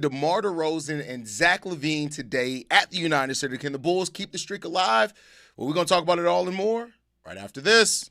DeMar DeRozan and Zach Lavine today at the United Center. Can the Bulls keep the streak alive? Well, we're going to talk about it all and more right after this.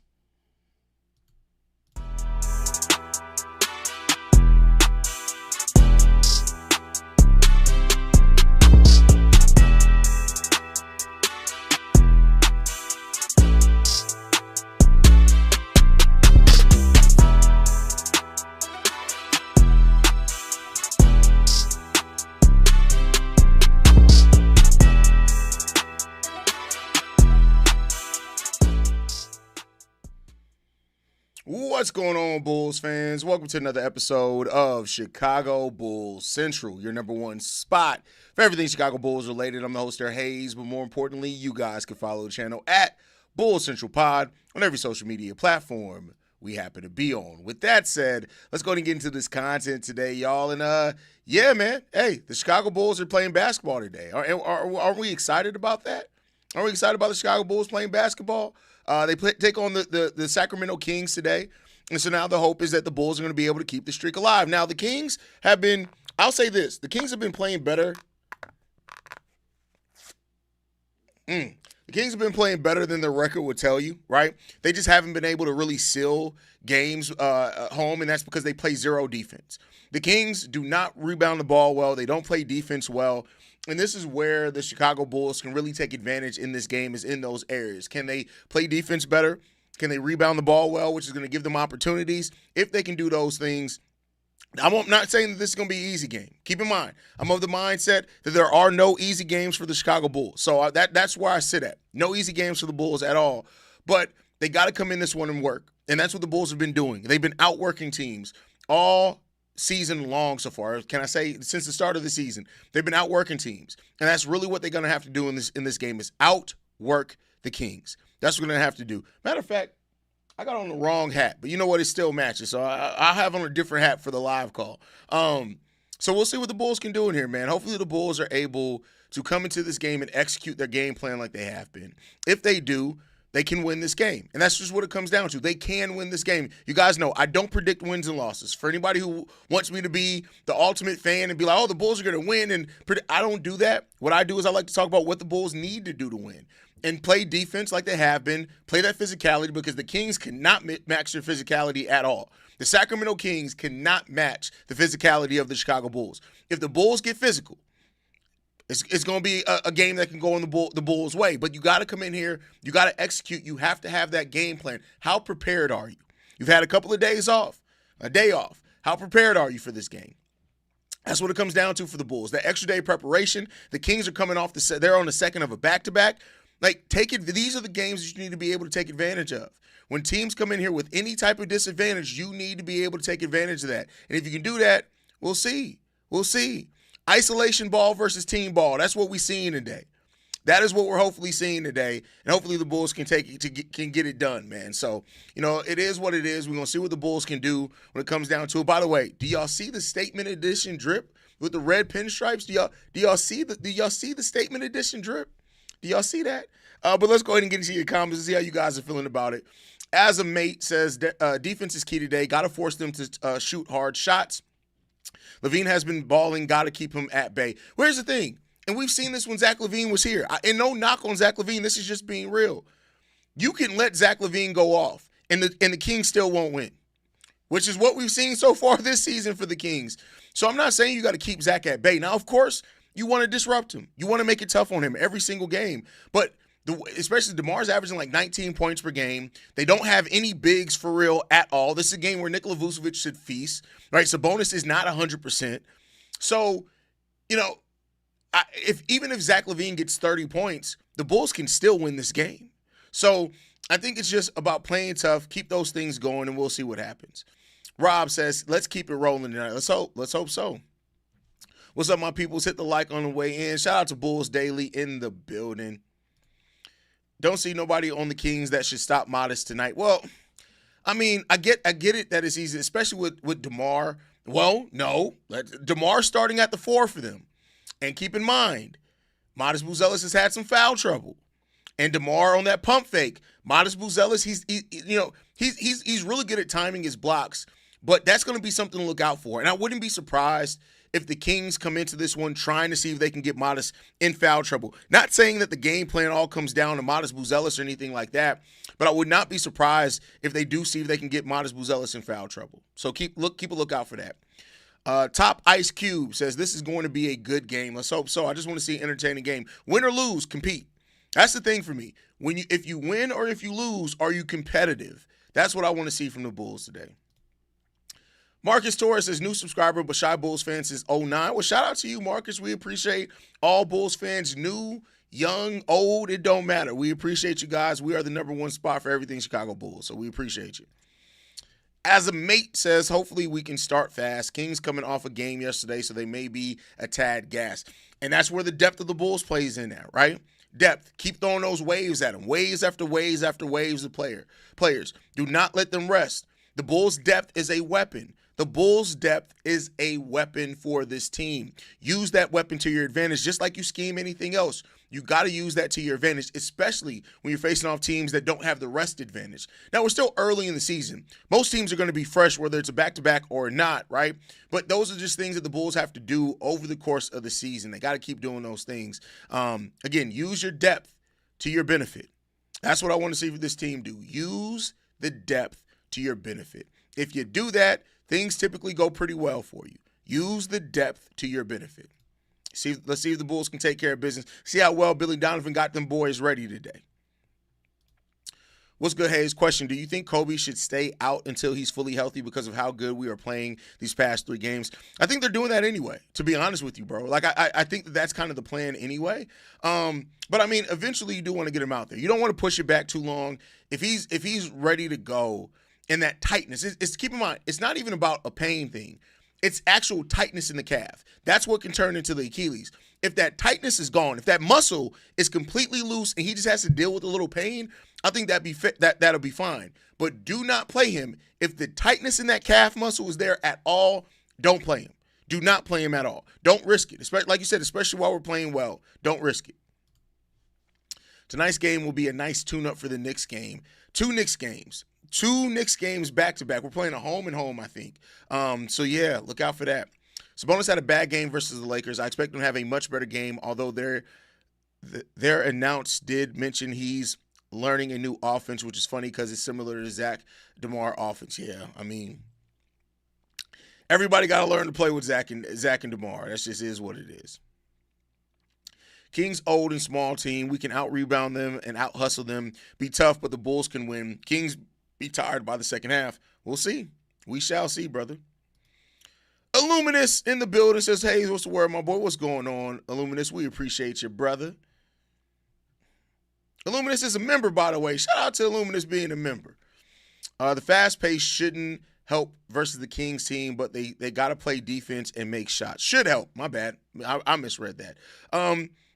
What's going on, Bulls fans? Welcome to another episode of Chicago Bulls Central, your number one spot for everything Chicago Bulls related. I'm the host there, Haize, but more importantly, you guys can follow the channel at Bulls Central Pod on every social media platform we happen to be on. With that said, let's go ahead and get into this content today, y'all. And yeah, man, hey, the Chicago Bulls are playing basketball today. Are we excited about that? Are we excited about the Chicago Bulls playing basketball? They take on the Sacramento Kings today. And so now the hope is that the Bulls are going to be able to keep the streak alive. Now, the Kings have been, I'll say this, the Kings have been playing better. The Kings have been playing better than the record would tell you, right? They just haven't been able to really seal games home, and that's because they play zero defense. The Kings do not rebound the ball well. They don't play defense well. And this is where the Chicago Bulls can really take advantage in this game, is in those areas. Can they play defense better? Can they rebound the ball well, which is going to give them opportunities? If they can do those things, I'm not saying that this is going to be an easy game. Keep in mind, I'm of the mindset that there are no easy games for the Chicago Bulls. So that's where I sit at. No easy games for the Bulls at all. But they got to come in this one and work. And that's what the Bulls have been doing. They've been outworking teams all season long so far. Can I say since the start of the season, they've been outworking teams. And that's really what they're going to have to do in this game is outwork the Kings. That's what we're going to have to do. Matter of fact, I got on the wrong hat, but you know what? It still matches. So I'll have on a different hat for the live call. So we'll see what the Bulls can do in here, man. Hopefully the Bulls are able to come into this game and execute their game plan like they have been. If they do, they can win this game. And that's just what it comes down to. They can win this game. You guys know I don't predict wins and losses. For anybody who wants me to be the ultimate fan and be like, oh, the Bulls are going to win, I don't do that. What I do is I like to talk about what the Bulls need to do to win. And play defense like they have been, play that physicality, because the Kings cannot match their physicality at all. The Sacramento Kings cannot match the physicality of the Chicago Bulls. If the Bulls get physical, it's going to be a game that can go in the Bulls' way. But you got to come in here, you got to execute, you have to have that game plan. How prepared are you? You've had a couple of days off, a day off. How prepared are you for this game? That's what it comes down to for the Bulls. That extra day preparation. The Kings are coming off they're on the second of a back-to-back. Like, these are the games that you need to be able to take advantage of. When teams come in here with any type of disadvantage, you need to be able to take advantage of that. And if you can do that, we'll see. We'll see. Isolation ball versus team ball. That's what we're seeing today. That is what we're hopefully seeing today. And hopefully the Bulls can get it done, man. So, it is what it is. We're going to see what the Bulls can do when it comes down to it. By the way, do y'all see the statement edition drip with the red pinstripes? Do y'all see the statement edition drip? Do y'all see that? But let's go ahead and get into your comments and see how you guys are feeling about it. As a mate says, defense is key today. Got to force them to shoot hard shots. Lavine has been balling. Got to keep him at bay. Well, here's the thing, and we've seen this when Zach Lavine was here. And no knock on Zach Lavine. This is just being real. You can let Zach Lavine go off, and the Kings still won't win, which is what we've seen so far this season for the Kings. So I'm not saying you got to keep Zach at bay. Now, of course, you want to disrupt him. You want to make it tough on him every single game. But especially DeMar's averaging like 19 points per game. They don't have any bigs for real at all. This is a game where Nikola Vucevic should feast, right? Sabonis is not 100%. So, even if Zach Lavine gets 30 points, the Bulls can still win this game. So I think it's just about playing tough, keep those things going, and we'll see what happens. Rob says, let's keep it rolling tonight. Let's hope so. What's up, my peoples? Hit the like on the way in. Shout out to Bulls Daily in the building. Don't see nobody on the Kings that should stop Modest tonight. Well, I mean, I get it that it's easy, especially with DeMar. Well, no. DeMar starting at the 4 for them. And keep in mind, Modest Buzelis has had some foul trouble. And DeMar on that pump fake. Modest Buzelis, he's really good at timing his blocks. But that's going to be something to look out for. And I wouldn't be surprised if the Kings come into this one trying to see if they can get Modest in foul trouble. Not saying that the game plan all comes down to Modest Buzelis or anything like that, but I would not be surprised if they do see if they can get Modest Buzelis in foul trouble. So keep a lookout for that. Top Ice Cube says this is going to be a good game. Let's hope so. I just want to see an entertaining game. Win or lose, compete. That's the thing for me. If you win or if you lose, are you competitive? That's what I want to see from the Bulls today. Marcus Torres says new subscriber, but Shy Bulls fan since 09. Well, shout out to you, Marcus. We appreciate all Bulls fans, new, young, old. It don't matter. We appreciate you guys. We are the number one spot for everything Chicago Bulls, so we appreciate you. As a mate says, hopefully we can start fast. Kings coming off a game yesterday, so they may be a tad gassed. And that's where the depth of the Bulls plays in at, right? Depth. Keep throwing those waves at them. Waves after waves after waves of players. Do not let them rest. The Bulls' depth is a weapon. The Bulls' depth is a weapon for this team. Use that weapon to your advantage, just like you scheme anything else. You got to use that to your advantage, especially when you're facing off teams that don't have the rest advantage. Now, we're still early in the season. Most teams are going to be fresh, whether it's a back-to-back or not, right? But those are just things that the Bulls have to do over the course of the season. They got to keep doing those things. Again, use your depth to your benefit. That's what I want to see for this team do. Use the depth to your benefit. If you do that, things typically go pretty well for you. Use the depth to your benefit. Let's see if the Bulls can take care of business. See how well Billy Donovan got them boys ready today. What's good, Haize? Question, do you think Kobe should stay out until he's fully healthy because of how good we are playing these past 3 games? I think they're doing that anyway, to be honest with you, bro. Like, I think that's kind of the plan anyway. But, I mean, eventually you do want to get him out there. You don't want to push it back too long. If he's ready to go, and that tightness, it's keep in mind, it's not even about a pain thing. It's actual tightness in the calf. That's what can turn into the Achilles. If that tightness is gone, if that muscle is completely loose and he just has to deal with a little pain, I think that'll be fine. But do not play him. If the tightness in that calf muscle is there at all, don't play him. Do not play him at all. Don't risk it. Especially, like you said, especially while we're playing well. Don't risk it. Tonight's game will be a nice tune-up for the Knicks game. 2 Knicks games. 2 Knicks games back-to-back. We're playing a home and home, I think. So, yeah, look out for that. Sabonis had a bad game versus the Lakers. I expect them to have a much better game, although their announce did mention he's learning a new offense, which is funny because it's similar to Zach DeMar offense. Yeah, I mean, everybody got to learn to play with Zach and DeMar. That just is what it is. Kings old and small team. We can out-rebound them and out-hustle them. Be tough, but the Bulls can win. Kings be tired by the second half. We'll see. We shall see, brother. Illuminous in the building says, hey, what's the word, my boy? What's going on, Illuminous? We appreciate you, brother. Illuminous is a member, by the way. Shout out to Illuminous being a member. The fast pace shouldn't help versus the Kings team, but they got to play defense and make shots. Should help. My bad. I misread that.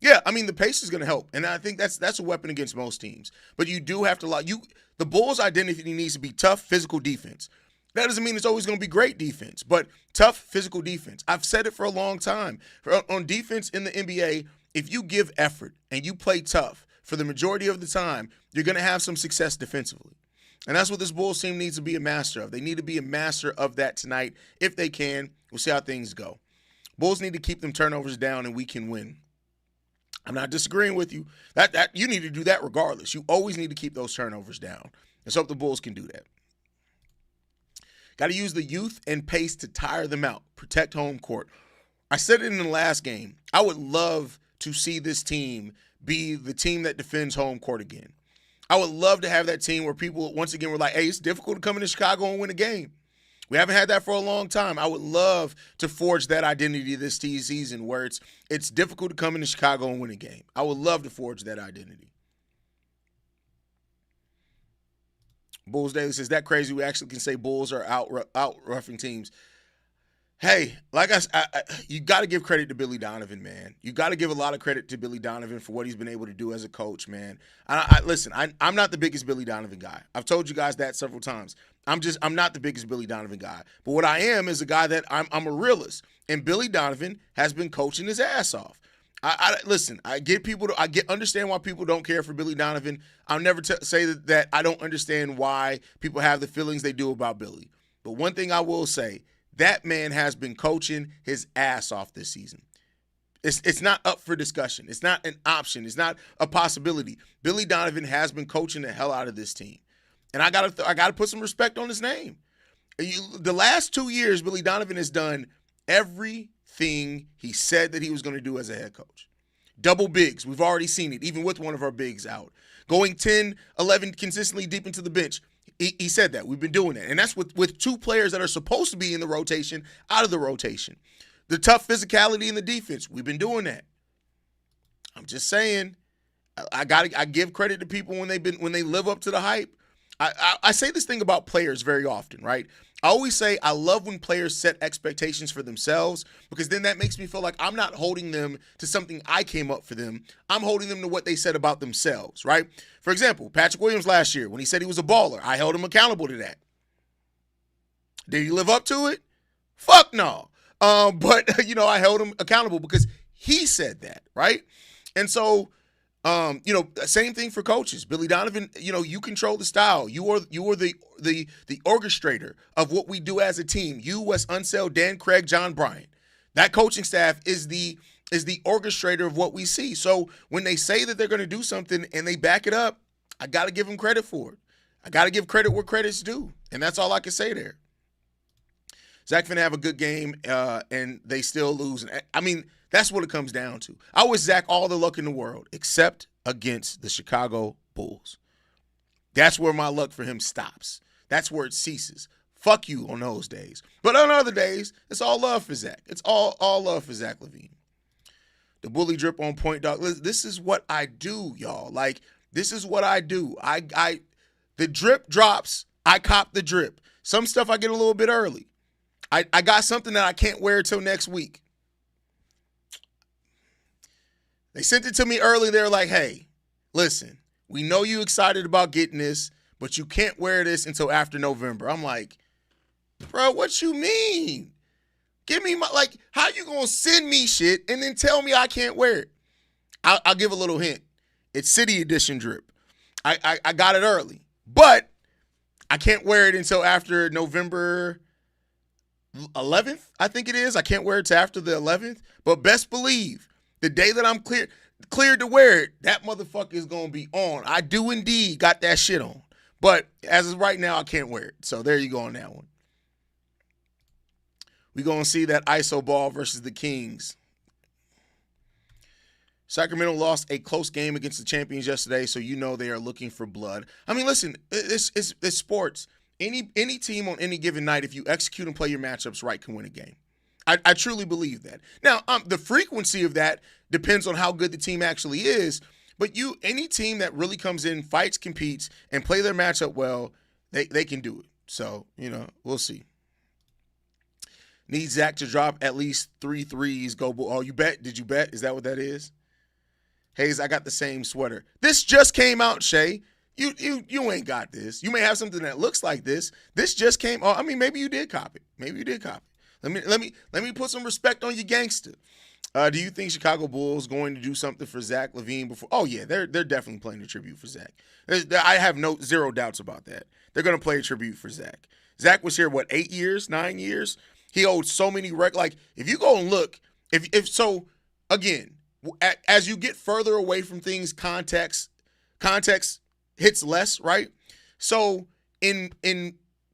Yeah, I mean, the pace is going to help, and I think that's a weapon against most teams. But you do have to the Bulls' identity needs to be tough, physical defense. That doesn't mean it's always going to be great defense, but tough physical defense. I've said it for a long time. On defense in the NBA, if you give effort and you play tough for the majority of the time, you're going to have some success defensively. And that's what this Bulls team needs to be a master of. They need to be a master of that tonight. If they can, we'll see how things go. Bulls need to keep them turnovers down, and we can win. I'm not disagreeing with you. That you need to do that regardless. You always need to keep those turnovers down. Let's hope the Bulls can do that. Got to use the youth and pace to tire them out. Protect home court. I said it in the last game. I would love to see this team be the team that defends home court again. I would love to have that team where people, once again, were like, hey, it's difficult to come into Chicago and win a game. We haven't had that for a long time. I would love to forge that identity this season where it's difficult to come into Chicago and win a game. I would love to forge that identity. Bulls Daily says, that crazy we actually can say Bulls are out roughing teams. Hey, like you got to give credit to Billy Donovan, man. You got to give a lot of credit to Billy Donovan for what he's been able to do as a coach, man. Listen, I'm not the biggest Billy Donovan guy. I've told you guys that several times. I'm not the biggest Billy Donovan guy. But what I am is a guy that I'm a realist. And Billy Donovan has been coaching his ass off. Listen, I understand why people don't care for Billy Donovan. I'll never say that I don't understand why people have the feelings they do about Billy. But one thing I will say, That man has been coaching his ass off this season. It's not up for discussion. It's not an option. It's not a possibility. Billy Donovan has been coaching the hell out of this team. And I gotta put some respect on his name. The last 2 years, Billy Donovan has done everything he said that he was going to do as a head coach. Double bigs. We've already seen it, even with one of our bigs out. Going 10, 11 consistently deep into the bench. He said that. We've been doing that. And that's with two players that are supposed to be in the rotation, out of the rotation. The tough physicality in the defense. We've been doing that. I'm just saying, I give credit to people when they live up to the hype. I say this thing about players very often, right? I always say I love when players set expectations for themselves, because then that makes me feel like I'm not holding them to something I came up for them. I'm holding them to what they said about themselves, right? For example, Patrick Williams last year, when he said he was a baller, I held him accountable to that. Did he live up to it? Fuck no. But I held him accountable because he said that, right? And so, same thing for coaches. Billy Donovan, you control the style. You are the orchestrator of what we do as a team. You, Wes Unseld, Dan Craig, John Bryant. That coaching staff is the orchestrator of what we see. So when they say that they're going to do something and they back it up, I got to give them credit for it. I got to give credit where credit's due. And that's all I can say there. Zach finna have a good game, and they still lose. I mean, that's what it comes down to. I wish Zach all the luck in the world, except against the Chicago Bulls. That's where my luck for him stops. That's where it ceases. Fuck you on those days. But on other days, it's all love for Zach. It's all love for Zach Lavine. The bully drip on point, dog. This is what I do, y'all. Like, this is what I do. The drip drops. I cop the drip. Some stuff I get a little bit early. I got something that I can't wear till next week. They sent it to me early. They're like, hey, listen, we know you excited about getting this, but you can't wear this until after November. I'm like, bro, what you mean? Give me how you going to send me shit and then tell me I can't wear it? I'll give a little hint. It's City Edition drip. I got it early, but I can't wear it until after November 11th, I think it is. I can't wear it till after the 11th, but best believe the day that I'm cleared to wear it, that motherfucker is going to be on. I do indeed got that shit on, but as of right now, I can't wear it. So there you go on that one. We're going to see that ISO ball versus the Kings. Sacramento lost a close game against the champions yesterday, so they are looking for blood. I mean, listen, it's sports. Any team on any given night, if you execute and play your matchups right, can win a game. I truly believe that. Now, the frequency of that depends on how good the team actually is, but any team that really comes in, fights, competes, and play their matchup well, they can do it. So, we'll see. Need Zach to drop at least 3 threes. Go Bull. Oh, you bet? Did you bet? Is that what that is? Haize, I got the same sweater. This just came out, Shay. You ain't got this. You may have something that looks like this. This just came. Oh, I mean, maybe you did cop it. Let me put some respect on your gangster. Do you think Chicago Bulls going to do something for Zach Lavine before? Oh yeah, they're definitely playing a tribute for Zach. I have zero doubts about that. They're going to play a tribute for Zach. Zach was here 8 years, 9 years. He owed so many like if you go and look, if so, again, as you get further away from things, context hits less, right? So in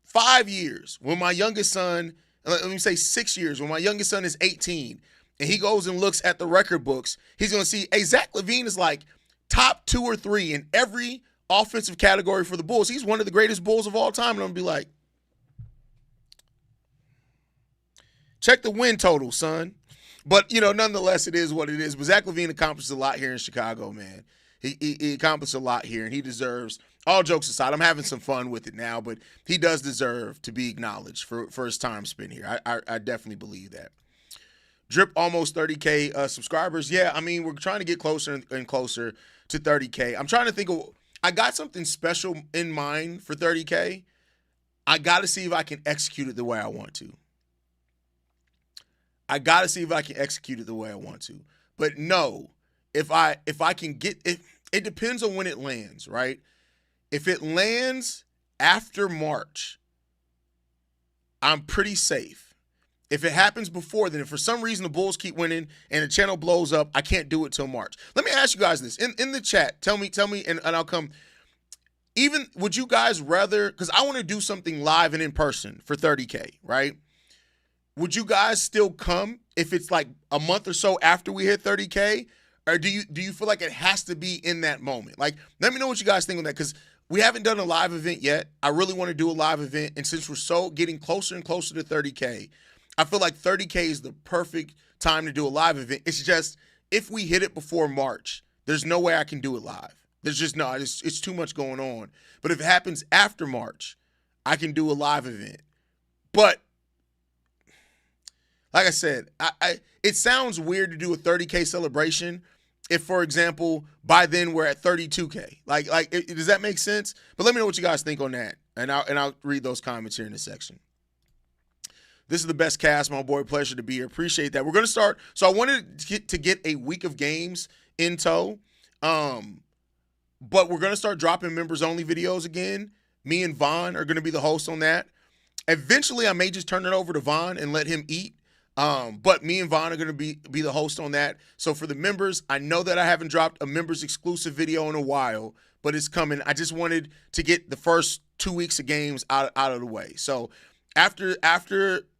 5 years, when my youngest son, let me say 6 years, when my youngest son is 18, and he goes and looks at the record books, he's going to see, hey, Zach Lavine is like top 2 or 3 in every offensive category for the Bulls. He's one of the greatest Bulls of all time. And I'm going to be like, check the win total, son. But, nonetheless, it is what it is. But Zach Lavine accomplished a lot here in Chicago, man. He accomplished a lot here, and he deserves, all jokes aside, I'm having some fun with it now, but he does deserve to be acknowledged for his time spent here. I definitely believe that. Drip almost 30K subscribers. Yeah, I mean, we're trying to get closer and closer to 30K. I'm trying to think of, I got something special in mind for 30K. I got to see if I can execute it the way I want to. But no, if I can get it, it depends on when it lands, right? If it lands after March, I'm pretty safe. If it happens before then, if for some reason the Bulls keep winning and the channel blows up, I can't do it till March. Let me ask you guys this. In the chat, tell me, and I'll come. Even, would you guys rather, because I want to do something live and in person for 30K, right? Would you guys still come if it's like a month or so after we hit 30K? Or do you feel like it has to be in that moment? Like, let me know what you guys think on that, because we haven't done a live event yet. I really want to do a live event, and since we're so getting closer and closer to 30K, I feel like 30K is the perfect time to do a live event. It's just, if we hit it before March, there's no way I can do it live. There's just no, it's too much going on. But if it happens after March, I can do a live event. But like I said, it sounds weird to do a 30K celebration if, for example, by then we're at 32K. Does that make sense? But let me know what you guys think on that, and I'll read those comments here in this section. This is the best cast, my boy. Pleasure to be here. Appreciate that. We're going to start. So I wanted to get a week of games in tow, but we're going to start dropping members-only videos again. Me and Vaughn are going to be the hosts on that. Eventually, I may just turn it over to Vaughn and let him eat. But me and Vaughn are going to be the host on that. So for the members, I know that I haven't dropped a members exclusive video in a while, but it's coming. I just wanted to get the first 2 weeks of games out of the way. So after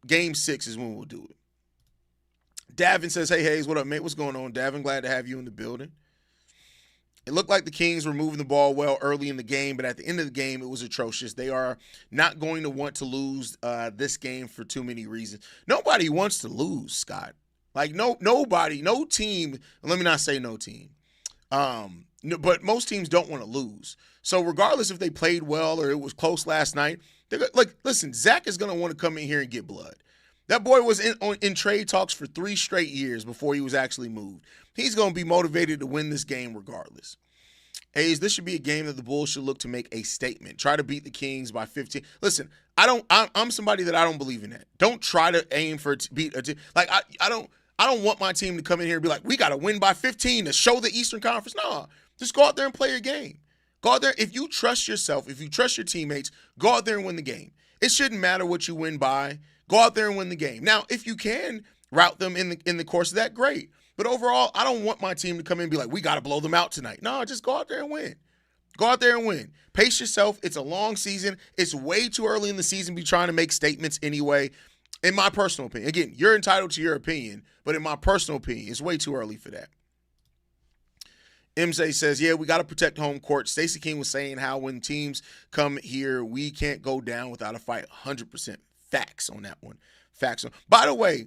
game 6 is when we'll do it. Davin says, hey, Haize, what up, mate? What's going on, Davin? Glad to have you in the building. It looked like the Kings were moving the ball well early in the game, but at the end of the game, it was atrocious. They are not going to want to lose this game for too many reasons. Nobody wants to lose, Scott. Like, nobody, no team, let me not say no team, but most teams don't want to lose. So regardless if they played well or it was close last night, listen, Zach is going to want to come in here and get blood. That boy was in trade talks for 3 straight years before he was actually moved. He's going to be motivated to win this game regardless. Haize, this should be a game that the Bulls should look to make a statement. Try to beat the Kings by 15. Listen, I'm somebody that I don't believe in that. Don't try to aim for beat a team. Like, I don't want my team to come in here and be like, we got to win by 15 to show the Eastern Conference. No, just go out there and play your game. Go out there. If you trust yourself, if you trust your teammates, go out there and win the game. It shouldn't matter what you win by. Go out there and win the game. Now, if you can route them in the course of that, great. But overall, I don't want my team to come in and be like, we got to blow them out tonight. No, just go out there and win. Go out there and win. Pace yourself. It's a long season. It's way too early in the season to be trying to make statements anyway, in my personal opinion. Again, you're entitled to your opinion, but in my personal opinion, it's way too early for that. MJ says, yeah, we got to protect home court. Stacey King was saying how when teams come here, we can't go down without a fight. 100%. Facts on that one. Facts on. By the way,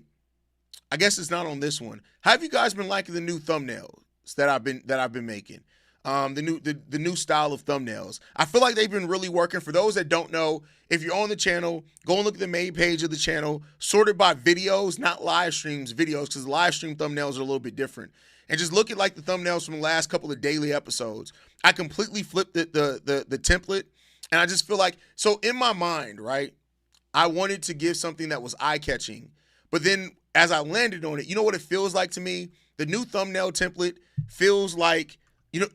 I guess it's not on this one. Have you guys been liking the new thumbnails that I've been making? The new style of thumbnails. I feel like they've been really working. For those that don't know, if you're on the channel, go and look at the main page of the channel, sorted by videos, not live streams, videos, because live stream thumbnails are a little bit different. And just look at like the thumbnails from the last couple of daily episodes. I completely flipped the template, and I just feel like, so in my mind, right, I wanted to give something that was eye-catching, but then as I landed on it, you know what it feels like to me? The new thumbnail template feels like, you know,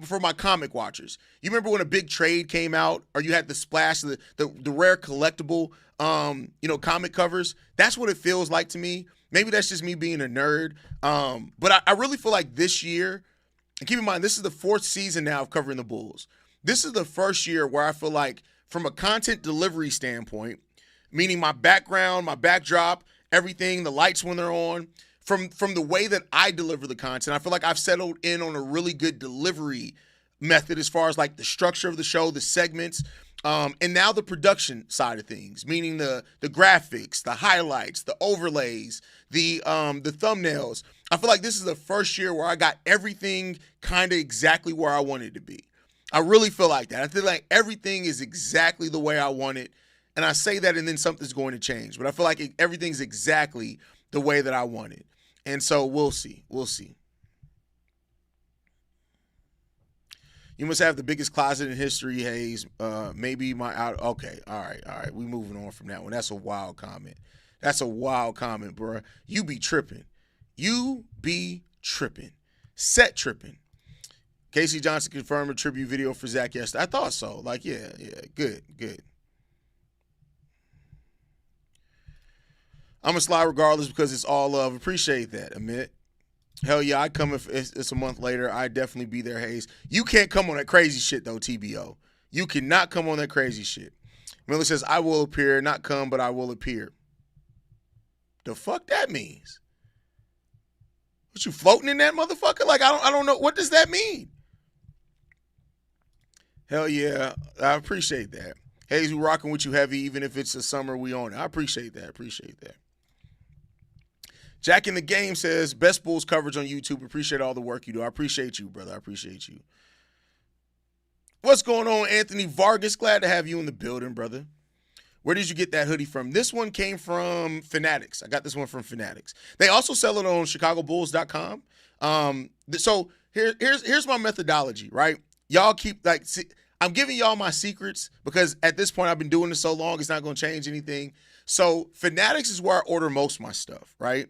for my comic watchers. You remember when a big trade came out, or you had the splash of the rare collectible, comic covers? That's what it feels like to me. Maybe that's just me being a nerd, but I really feel like this year, and keep in mind, this is the 4th season now of covering the Bulls. This is the first year where I feel like, from a content delivery standpoint, meaning my background, my backdrop, everything, the lights when they're on, from the way that I deliver the content, I feel like I've settled in on a really good delivery method as far as like the structure of the show, the segments, and now the production side of things, meaning the graphics, the highlights, the overlays, the thumbnails. I feel like this is the first year where I got everything kind of exactly where I wanted it to be. I really feel like that. I feel like everything is exactly the way I want it. And I say that and then something's going to change. But I feel like everything's exactly the way that I want it. And so we'll see. We'll see. You must have the biggest closet in history, Haize. Maybe my out. Okay. All right. We moving on from that one. That's a wild comment. That's a wild comment, bro. You be tripping. Set tripping. Casey Johnson confirmed a tribute video for Zach yesterday. I thought so. Like, yeah. Good. I'm gonna slide regardless because it's all love. Appreciate that, Amit. Hell yeah, I come if it's a month later. I definitely be there, Haize. You can't come on that crazy shit though, TBO. You cannot come on that crazy shit. Miller says, I will appear, not come, but I will appear. The fuck that means? What, you floating in that motherfucker? Like, I don't know. What does that mean? Hell yeah. I appreciate that. Haize, we rocking with you heavy, even if it's the summer we on it. I appreciate that. Appreciate that. Jack in the Game says, best Bulls coverage on YouTube. Appreciate all the work you do. I appreciate you, brother. I appreciate you. What's going on, Anthony Vargas? Glad to have you in the building, brother. Where did you get that hoodie from? This one came from Fanatics. I got this one from Fanatics. They also sell it on ChicagoBulls.com. So here's my methodology, right? Y'all keep I'm giving y'all my secrets because at this point I've been doing this so long, it's not going to change anything. So Fanatics is where I order most of my stuff, right?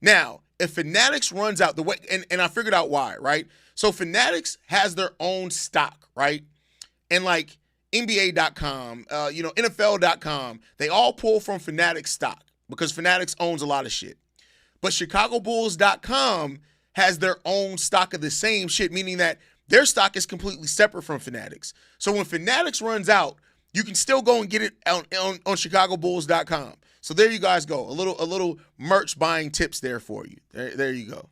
Now, if Fanatics runs out the way, and I figured out why, right? So Fanatics has their own stock, right? And like NBA.com, NFL.com, they all pull from Fanatics stock because Fanatics owns a lot of shit. But ChicagoBulls.com has their own stock of the same shit, meaning that their stock is completely separate from Fanatics. So when Fanatics runs out, you can still go and get it on ChicagoBulls.com. So there you guys go. A little merch buying tips there for you. There you go.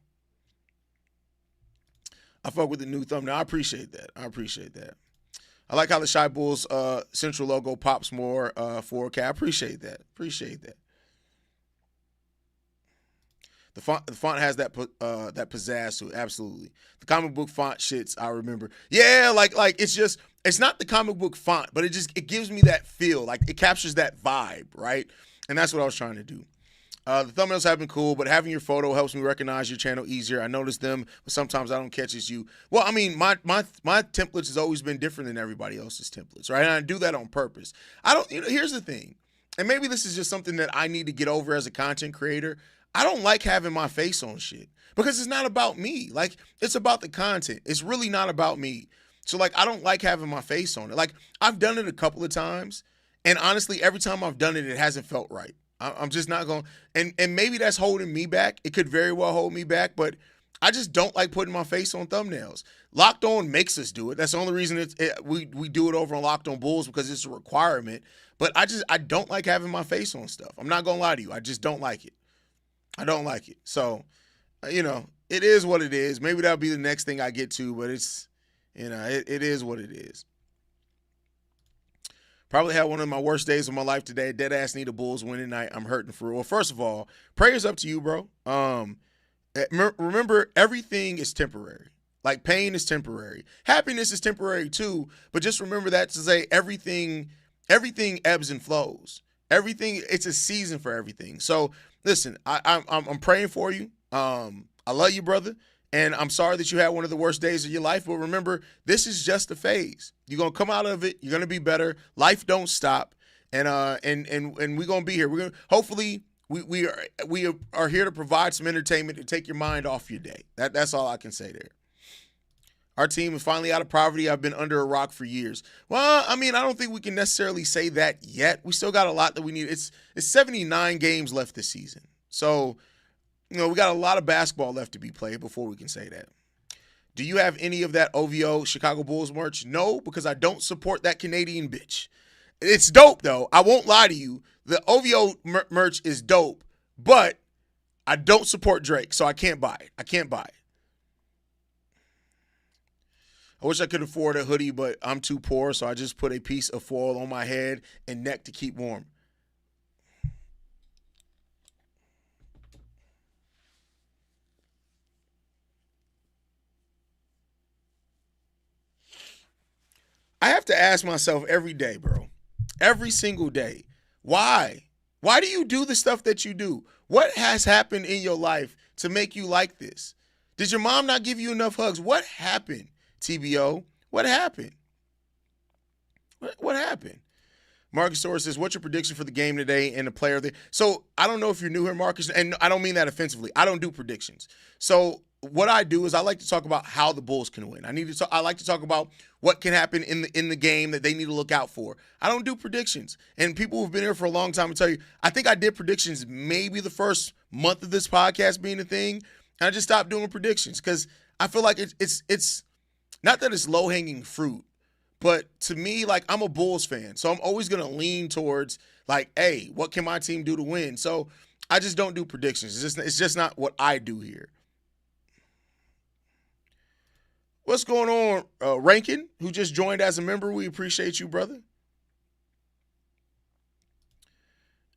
I fuck with the new thumbnail. I appreciate that. I like how the Shy Bulls central logo pops more 4K. I appreciate that. The font has that pizzazz to it. Absolutely. The comic book font shits, I remember. Yeah, like it's not the comic book font, but it gives me that feel. Like it captures that vibe, right? And that's what I was trying to do. The thumbnails have been cool, but having your photo helps me recognize your channel easier. I notice them, but sometimes I don't catch it's you. Well, I mean, my templates has always been different than everybody else's templates, right? And I do that on purpose. Here's the thing, and maybe this is just something that I need to get over as a content creator. I don't like having my face on shit because it's not about me. Like, it's about the content. It's really not about me. So, like, I don't like having my face on it. Like, I've done it a couple of times, and honestly, every time I've done it, it hasn't felt right. I'm just not going, and maybe that's holding me back. It could very well hold me back, but I just don't like putting my face on thumbnails. Locked On makes us do it. That's the only reason we do it over on Locked On Bulls because it's a requirement. But I don't like having my face on stuff. I'm not going to lie to you. I just don't like it. I don't like it. So, it is what it is. Maybe that'll be the next thing I get to, but it's, it is what it is. Probably had one of my worst days of my life today. Dead ass need a Bulls win tonight. I'm hurting for real. Well, first of all, prayers up to you, bro. Remember, everything is temporary. Like, pain is temporary. Happiness is temporary too. But just remember that to say everything ebbs and flows. It's a season for everything. So listen, I'm praying for you. I love you, brother. And I'm sorry that you had one of the worst days of your life. But remember, this is just a phase. You're gonna come out of it. You're gonna be better. Life don't stop. And we're gonna be here. We're gonna hopefully we are here to provide some entertainment to take your mind off your day. That's all I can say there. Our team is finally out of poverty. I've been under a rock for years. Well, I mean, I don't think we can necessarily say that yet. We still got a lot that we need. It's 79 games left this season. So, we got a lot of basketball left to be played before we can say that. Do you have any of that OVO Chicago Bulls merch? No, because I don't support that Canadian bitch. It's dope, though. I won't lie to you. The OVO merch is dope, but I don't support Drake, so I can't buy it. I wish I could afford a hoodie, but I'm too poor, so I just put a piece of foil on my head and neck to keep warm. I have to ask myself every day, bro, every single day, why? Why do you do the stuff that you do? What has happened in your life to make you like this? Did your mom not give you enough hugs? What happened, TBO? What happened? What happened? Marcus Torres says, what's your prediction for the game today and the player of the... So I don't know if you're new here, Marcus, and I don't mean that offensively. I don't do predictions. So what I do is I like to talk about how the Bulls can win. I like to talk about what can happen in the game that they need to look out for. I don't do predictions. And people who've been here for a long time will tell you, I think I did predictions maybe the first month of this podcast being a thing, and I just stopped doing predictions because I feel like it's not that it's low-hanging fruit, but to me, like, I'm a Bulls fan, so I'm always going to lean towards, like, hey, what can my team do to win? So I just don't do predictions. It's just not what I do here. What's going on, Rankin, who just joined as a member? We appreciate you, brother.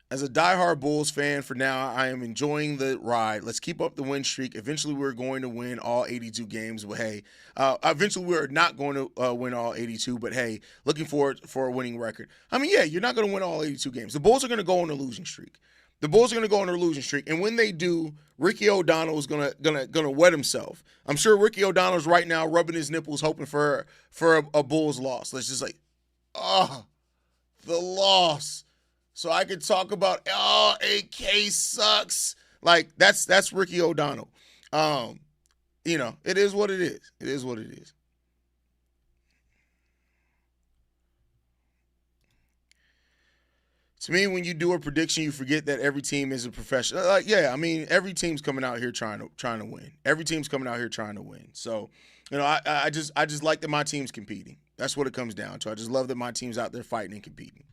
As a diehard Bulls fan for now, I am enjoying the ride. Let's keep up the win streak. Eventually, we're going to win all 82 games. But, hey, eventually we're not going to win all 82. But, hey, looking forward for a winning record. I mean, yeah, you're not going to win all 82 games. The Bulls are going to go on a losing streak. And when they do, Ricky O'Donnell is gonna wet himself. I'm sure Ricky O'Donnell's right now rubbing his nipples, hoping for a Bulls loss. Let's just the loss. So I could talk about, AK sucks. Like, that's Ricky O'Donnell. It is what it is. It is what it is. To me, when you do a prediction, you forget that every team is a professional. Every team's coming out here trying to win. Every team's coming out here trying to win. So, I just like that my team's competing. That's what it comes down to. I just love that my team's out there fighting and competing.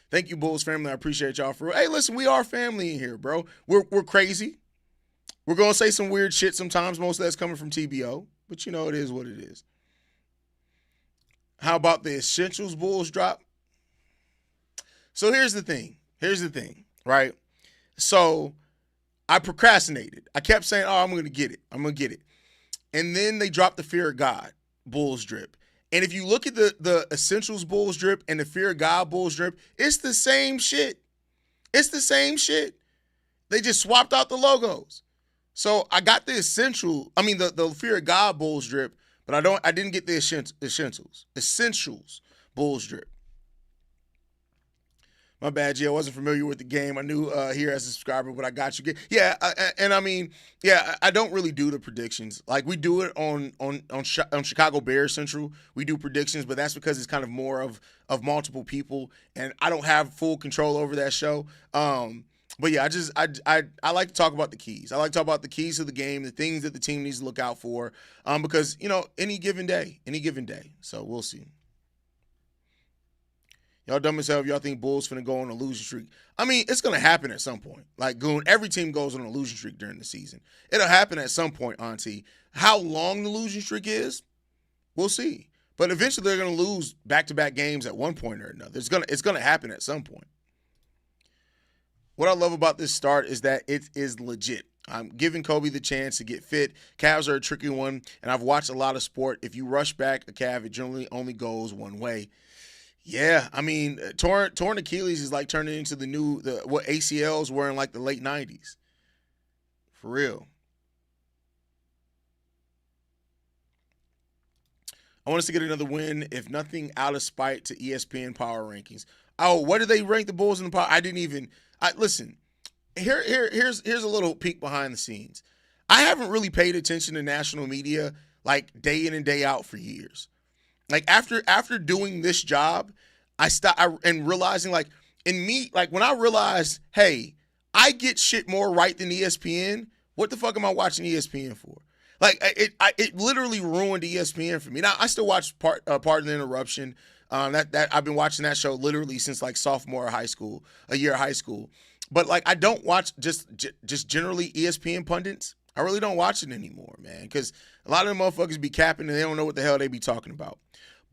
Thank you, Bulls family. I appreciate y'all for real. Hey, listen, we are family in here, bro. We're crazy. We're gonna say some weird shit sometimes. Most of that's coming from TBO, but it is what it is. How about the Essentials Bulls drop? So here's the thing, right? So I procrastinated. I kept saying, I'm going to get it. And then they dropped the Fear of God Bulls drip. And if you look at the Essentials Bulls drip and the Fear of God Bulls drip, it's the same shit. They just swapped out the logos. So I got the the Fear of God Bulls drip, but I didn't get the Essentials Bulls drip. My bad, G. I wasn't familiar with the game. I knew here as a subscriber, but I got you. Yeah, I don't really do the predictions. Like, we do it on Chicago Bears Central. We do predictions, but that's because it's kind of more of multiple people, and I don't have full control over that show. But yeah, I like to talk about the keys. I like to talk about the keys to the game, the things that the team needs to look out for, because any given day. So we'll see. Y'all dumb as hell if y'all think Bulls finna go on a losing streak. I mean, it's going to happen at some point. Like, Goon, every team goes on a losing streak during the season. It'll happen at some point, Auntie. How long the losing streak is, we'll see. But eventually they're going to lose back-to-back games at one point or another. It's going to happen at some point. What I love about this start is that it is legit. I'm giving Kobe the chance to get fit. Calves are a tricky one, and I've watched a lot of sport. If you rush back a calf, it generally only goes one way. Yeah, I mean, torn Achilles is like turning into what ACLs were in like the late 90s. For real. I want us to get another win, if nothing out of spite, to ESPN Power Rankings. Oh, what did they rank the Bulls in the Power? Listen, here's a little peek behind the scenes. I haven't really paid attention to national media like day in and day out for years. Like, after doing this job, I realizing, like, in me, like, when I realized, hey, I get shit more right than ESPN, what the fuck am I watching ESPN for? Like, it literally ruined ESPN for me. Now, I still watch Part of the Interruption. That I've been watching that show literally since, like, sophomore high school, a year of high school. But, like, I don't watch just generally ESPN pundits. I really don't watch it anymore, man, because a lot of them motherfuckers be capping and they don't know what the hell they be talking about.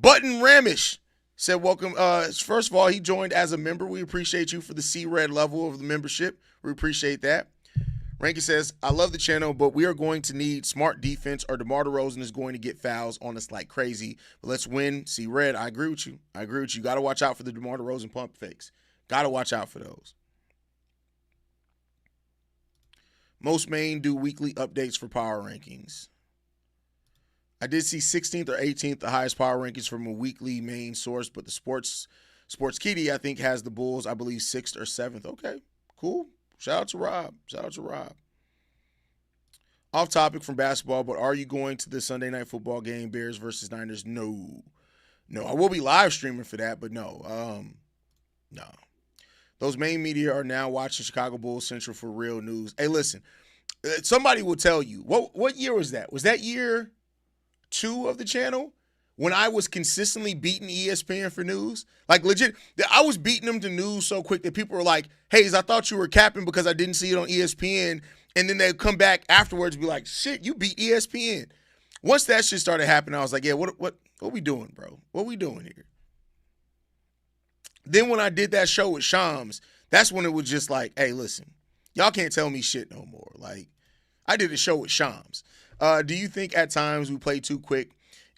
Button Ramish said, welcome. First of all, he joined as a member. We appreciate you for the C-Red level of the membership. We appreciate that. Rankin says, I love the channel, but we are going to need smart defense or DeMar DeRozan is going to get fouls on us like crazy. But let's win. C-Red, I agree with you. Got to watch out for the DeMar DeRozan pump fakes. Got to watch out for those. Most main do weekly updates for power rankings. I did see 16th or 18th, the highest power rankings from a weekly main source, but the sports Sports Kitty, I think, has the Bulls, I believe, 6th or 7th. Okay, cool. Shout out to Rob. Shout out to Rob. Off topic from basketball, but are you going to the Sunday night football game, Bears versus Niners? No. No, I will be live streaming for that, but no. No. Those main media are now watching Chicago Bulls Central for real news. Hey, listen, somebody will tell you. What year was that? Was that year 2 of the channel? When I was consistently beating ESPN for news? Like, legit, I was beating them to news so quick that people were like, Haize, I thought you were capping because I didn't see it on ESPN. And then they'd come back afterwards and be like, shit, you beat ESPN. Once that shit started happening, I was like, yeah, what we doing, bro? What we doing here? Then when I did that show with Shams, that's when it was just like, hey, listen, y'all can't tell me shit no more. Like, I did a show with Shams. Do you think at times we play too quick?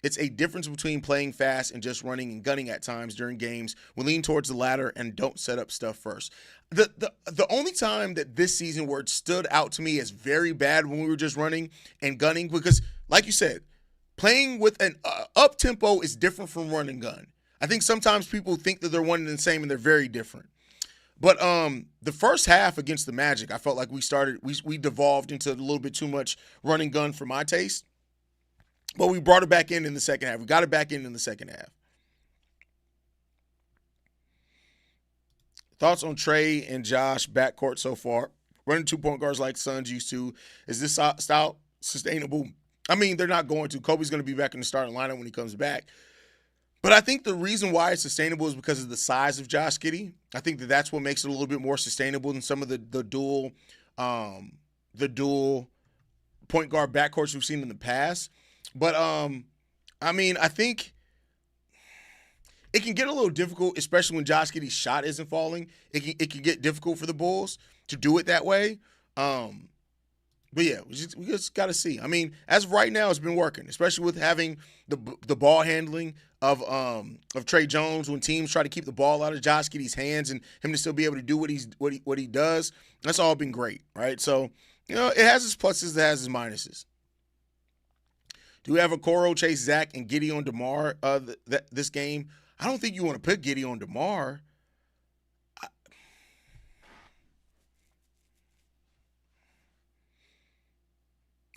It's a difference between playing fast and just running and gunning at times during games. We lean towards the latter and don't set up stuff first. The only time that this season where it stood out to me as very bad when we were just running and gunning, because like you said, playing with an up-tempo is different from run and gun. I think sometimes people think that they're one and the same and they're very different. But the first half against the Magic, I felt like we devolved into a little bit too much run and gun for my taste. But we brought it back in the second half. We got it back in the second half. Thoughts on Trey and Josh backcourt so far? Running 2 point guards like Suns used to. Is this style sustainable? I mean, they're not going to. Kobe's going to be back in the starting lineup when he comes back. But I think the reason why it's sustainable is because of the size of Josh Giddey. I think that's what makes it a little bit more sustainable than some of the dual point guard backcourts we've seen in the past. But, I mean, I think it can get a little difficult, especially when Josh Giddey's shot isn't falling. It can get difficult for the Bulls to do it that way. But, yeah, we just got to see. I mean, as of right now, it's been working, especially with having the ball handling of Trey Jones when teams try to keep the ball out of Josh Giddey's hands and him to still be able to do what he does. That's all been great, right? So, you know, it has its pluses, it has its minuses. Do we have a Okoro, Chase, Zach, and Giddey on DeMar this game? I don't think you want to put Giddey on DeMar.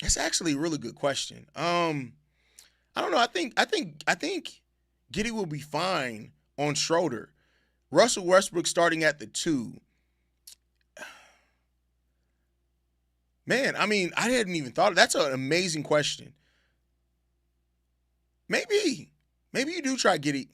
That's actually a really good question. I don't know. I think Giddey will be fine on Schroeder. Russell Westbrook starting at the 2. Man, I mean, I hadn't even thought of that's an amazing question. Maybe you do try Giddey.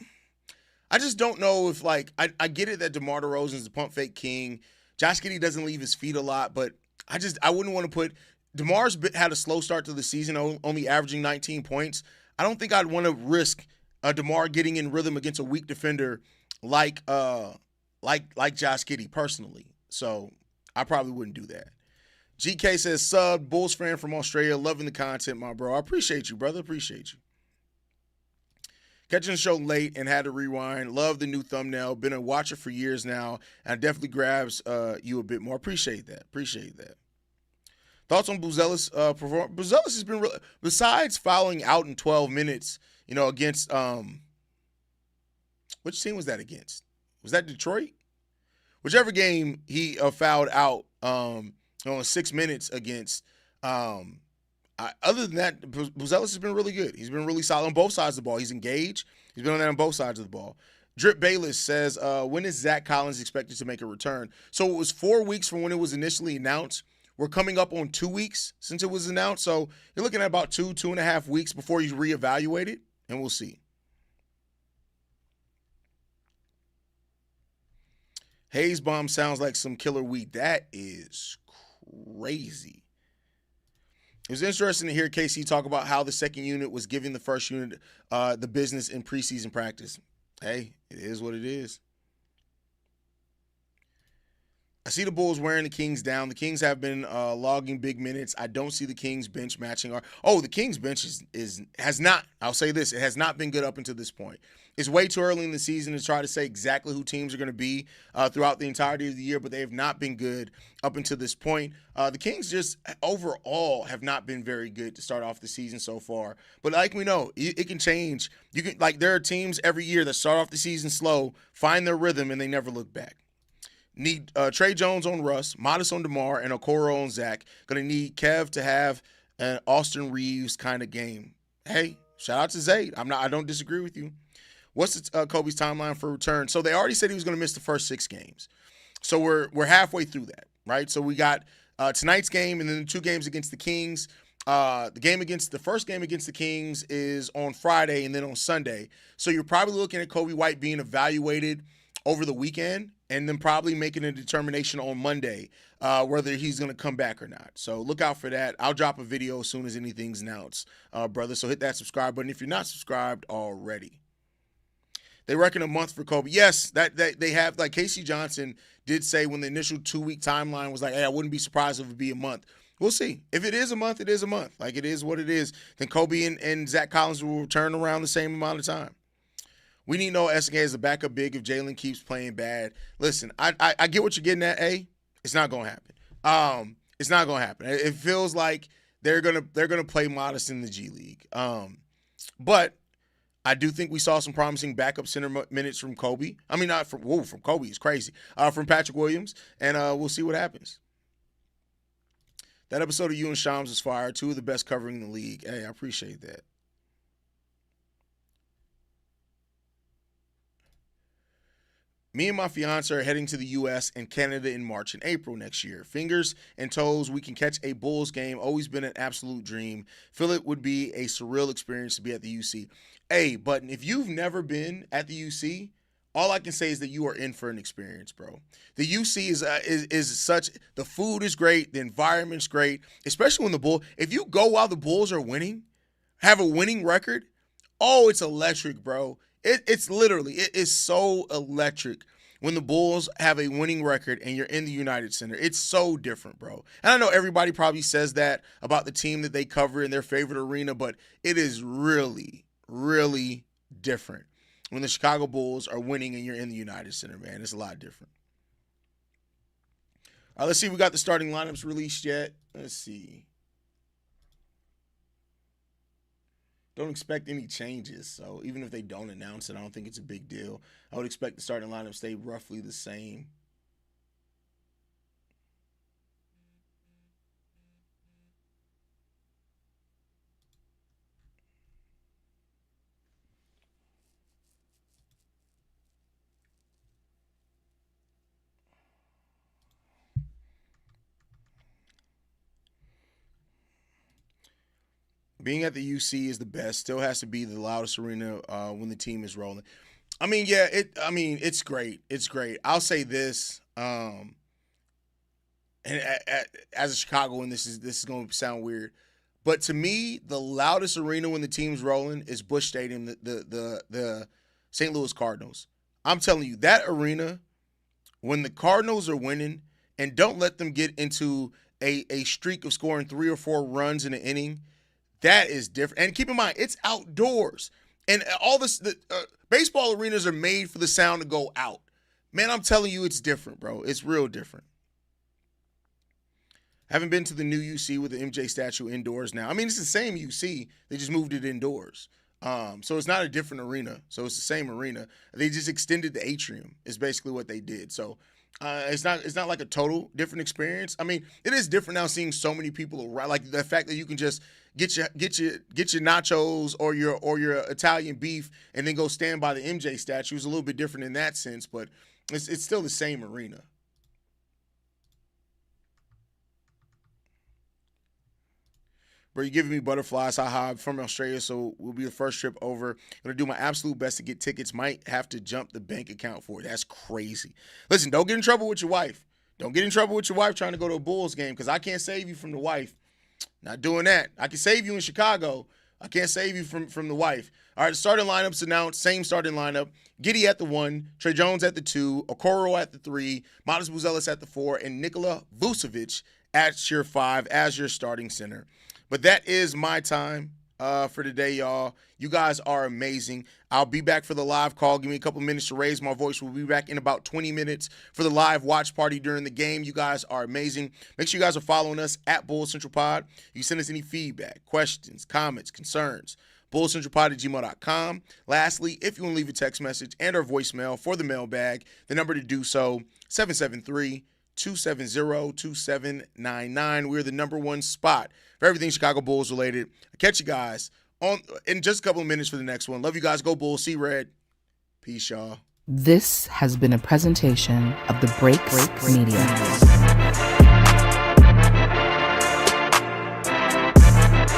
I just don't know if, like, I get it that DeMar DeRozan's the pump fake king. Josh Giddey doesn't leave his feet a lot, but I wouldn't want to put DeMar's had a slow start to the season, only averaging 19 points. I don't think I'd want to risk DeMar getting in rhythm against a weak defender like Josh Giddey personally. So I probably wouldn't do that. GK says, sub, Bulls fan from Australia, loving the content, my bro. I appreciate you, brother. Appreciate you. Catching the show late and had to rewind. Love the new thumbnail. Been a watcher for years now, and definitely grabs you a bit more. Appreciate that. Thoughts on Buzelis' performance? Buzelis has been, besides fouling out in 12 minutes, you know, against, which team was that against? Was that Detroit? Whichever game he fouled out on 6 minutes against, other than that, Buzelis has been really good. He's been really solid on both sides of the ball. He's engaged. He's been on that on both sides of the ball. Drip Bayless says, when is Zach Collins expected to make a return? So it was 4 weeks from when it was initially announced. We're coming up on 2 weeks since it was announced. So you're looking at about 2.5 weeks before he's reevaluated, and we'll see. Haize bomb sounds like some killer weed. That is crazy. It was interesting to hear KC talk about how the second unit was giving the first unit the business in preseason practice. Hey, it is what it is. I see the Bulls wearing the Kings down. The Kings have been logging big minutes. I don't see the Kings bench matching our. Oh, the Kings bench is has not. I'll say this: it has not been good up until this point. It's way too early in the season to try to say exactly who teams are going to be throughout the entirety of the year, but they have not been good up until this point. The Kings just overall have not been very good to start off the season so far. But like we know, it can change. You can there are teams every year that start off the season slow, find their rhythm, and they never look back. Need Trey Jones on Russ, Modest on DeMar, and Okoro on Zach. Going to need Kev to have an Austin Reeves kind of game. Hey, shout out to Zay. I don't disagree with you. What's Kobe's timeline for return? So they already said he was going to miss the first 6 games. So we're halfway through that, right? So we got tonight's game and then 2 games against the Kings. The first game against the Kings is on Friday and then on Sunday. So you're probably looking at Kobe White being evaluated over the weekend and then probably making a determination on Monday whether he's going to come back or not. So look out for that. I'll drop a video as soon as anything's announced, brother. So hit that subscribe button if you're not subscribed already. They reckon a month for Kobe. Yes, that they have. Like Casey Johnson did say when the initial 2-week timeline was like, hey, I wouldn't be surprised if it would be a month. We'll see. If it is a month, it is a month. Like it is what it is. Then Kobe and Zach Collins will return around the same amount of time. We need Noah Essig as a backup big if Jalen keeps playing bad. Listen, I get what you're getting at. It's not gonna happen. It's not gonna happen. It feels like they're gonna play modest in the G League. But I do think we saw some promising backup center minutes from Kobe. I mean, not from Kobe is crazy. From Patrick Williams, and we'll see what happens. That episode of you and Shams was fire. 2 of the best covering in the league. Hey, I appreciate that. Me and my fiance are heading to the U.S. and Canada in March and April next year. Fingers and toes, we can catch a Bulls game. Always been an absolute dream. Feel it would be a surreal experience to be at the UC. Hey, Button, if you've never been at the UC, all I can say is that you are in for an experience, bro. The UC is such. The food is great. The environment's great, especially when the Bulls. If you go while the Bulls are winning, have a winning record, oh, it's electric, bro. It's literally, it is so electric when the Bulls have a winning record and you're in the United Center. It's so different, bro. And I know everybody probably says that about the team that they cover in their favorite arena, but it is really, really different when the Chicago Bulls are winning and you're in the United Center, man. It's a lot different. All right, let's see if we got the starting lineups released yet. Let's see. Don't expect any changes. So even if they don't announce it, I don't think it's a big deal. I would expect the starting lineup to stay roughly the same. Being at the UC is the best. Still has to be the loudest arena when the team is rolling. I mean, yeah, it's great. It's great. I'll say this, and as a Chicagoan, this is going to sound weird, but to me, the loudest arena when the team's rolling is Busch Stadium, the St. Louis Cardinals. I'm telling you, that arena, when the Cardinals are winning, and don't let them get into a streak of scoring 3 or 4 runs in an inning. That is different. And keep in mind, it's outdoors. And all this, baseball arenas are made for the sound to go out. Man, I'm telling you, it's different, bro. It's real different. Haven't been to the new UC with the MJ statue indoors now. I mean, it's the same UC. They just moved it indoors. So it's not a different arena. So it's the same arena. They just extended the atrium is basically what they did. So it's not like a total different experience. I mean, it is different now seeing so many people around. Like the fact that you can just get your nachos or your Italian beef and then go stand by the MJ statue is a little bit different in that sense, but it's still the same arena. Bro, you're giving me butterflies. Haha, I'm from Australia, so we'll be the first trip over. Gonna do my absolute best to get tickets. Might have to jump the bank account for it. That's crazy. Listen, don't get in trouble with your wife. Don't get in trouble with your wife trying to go to a Bulls game because I can't save you from the wife. Not doing that. I can save you in Chicago, I can't save you from the wife. All right, starting lineups announced. Same starting lineup. Giddey at the 1, Trey Jones at the 2, Okoro at the 3, Modest Buzelis at the 4, and Nikola Vucevic at your 5 as your starting center. But that is my time for today, y'all. You guys are amazing. I'll be back for the live call. Give me a couple minutes to raise my voice. We'll be back in about 20 minutes for the live watch party during the game. You guys are amazing. Make sure you guys are following us at Bulls Central Pod. You send us any feedback, questions, comments, concerns. bullscentralpod@gmail.com. Lastly, if you want to leave a text message and or voicemail for the mailbag, the number to do so, 773-270-2799. We're the number one spot for everything Chicago Bulls related. I'll catch you guys in just a couple of minutes for the next one. Love you guys. Go Bulls. See Red. Peace, y'all. This has been a presentation of the Break Media.